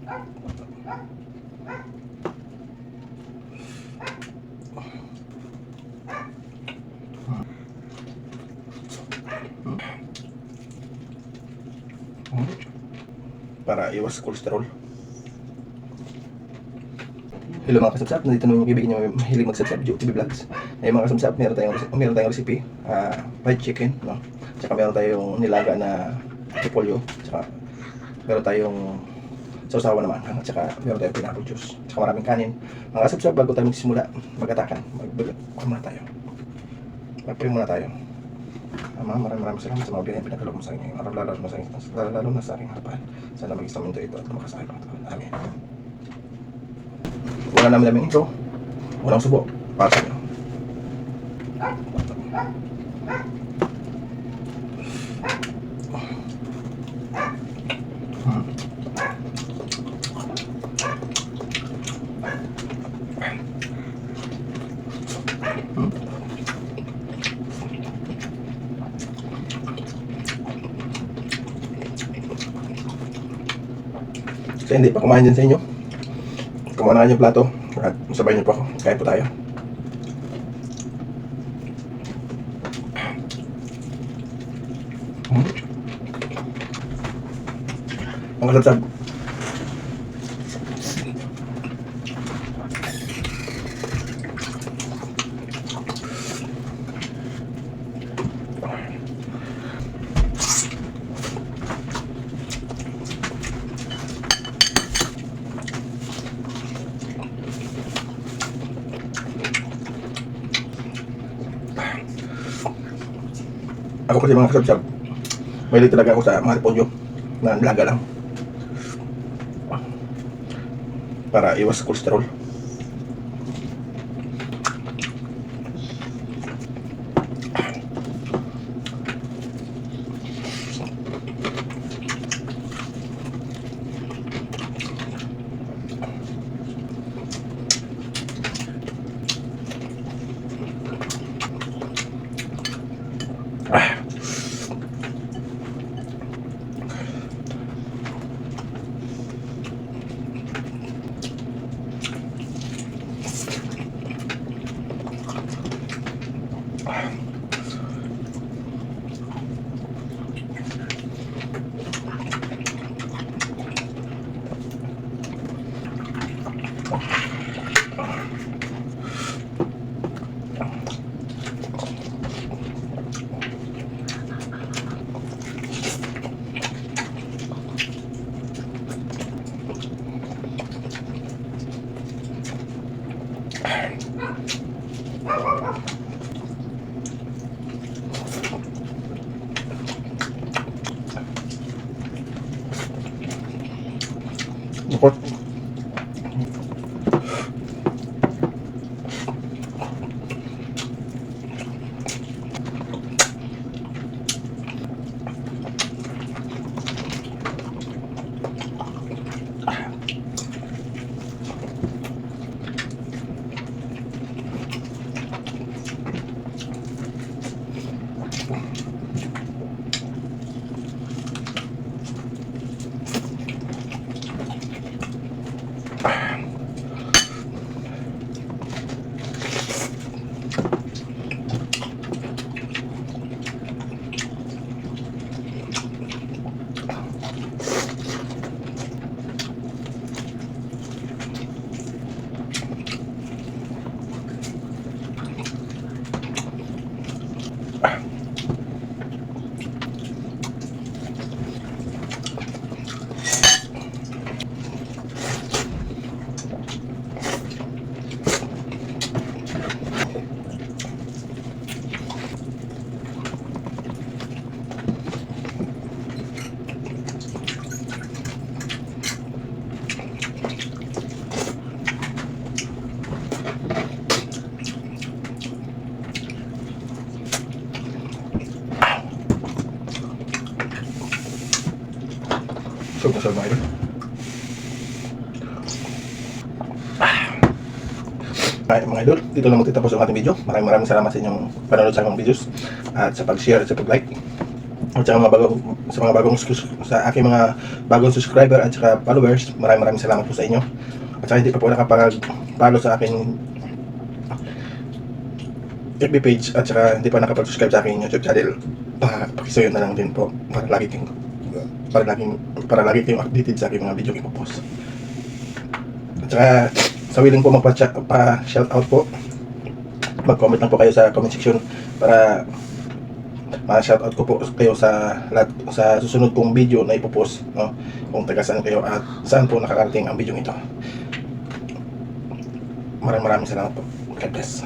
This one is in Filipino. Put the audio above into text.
Para iwas kolesterol. Hello mga kasabsab, nandito naman yung kaibigan nyo mahilig magsabsab, TV Vlogs. Ay mga kasabsab, meron tayong recipe, fried chicken, no? Tsaka meron tayong nilaga na repolyo, tsaka meron tayong sausawa naman, at tsaka meron tayong pineapple juice, tsaka maraming kanin. Mga kasabsab, bago tayo magsimula, mag-atakan, muna tayo. Mag-pray muna tayo. Ama, maraming salamat sa mga binigay pinagkaloob mo sa akin ngayon. Lalo na sa aking harapan. Sana mag-isang mundo ito at lumakas sa akin. Amen. Wala namin intro. Walang subo. Para sa inyo. So hindi pa kumain din sa inyo, kumuha na kayo yung plato at sabay niyo po ako, kain po tayo. Ang kasabsab, ako kasi mga kasabsab, mahilig talaga ako sa mga repolyo na nilaga lang para iwas kolesterol. Lukot. So mga idol. Ay, mga idol, dito lang magtatapos ang ating video. Maraming salamat sa inyong panonood sa aking videos at sa pag-share at sa pag-like. At saka sa aking mga bagong subscriber at saka followers, maraming salamat po sa inyo. At saka hindi pa po nakapag-follow sa aking FB page at saka hindi pa nakapag-subscribe sa aking YouTube channel, pakisuyo na lang din po para lagi kayong updated sa aking mga video ipopost. At saka sa willing po magpa-shoutout po, mag-comment lang po kayo sa comment section para ma-shoutout ko po kayo sa susunod kong video na ipopost, no? Kung taga saan kayo at saan po nakakarating ang video ito. Maraming salamat po. God bless.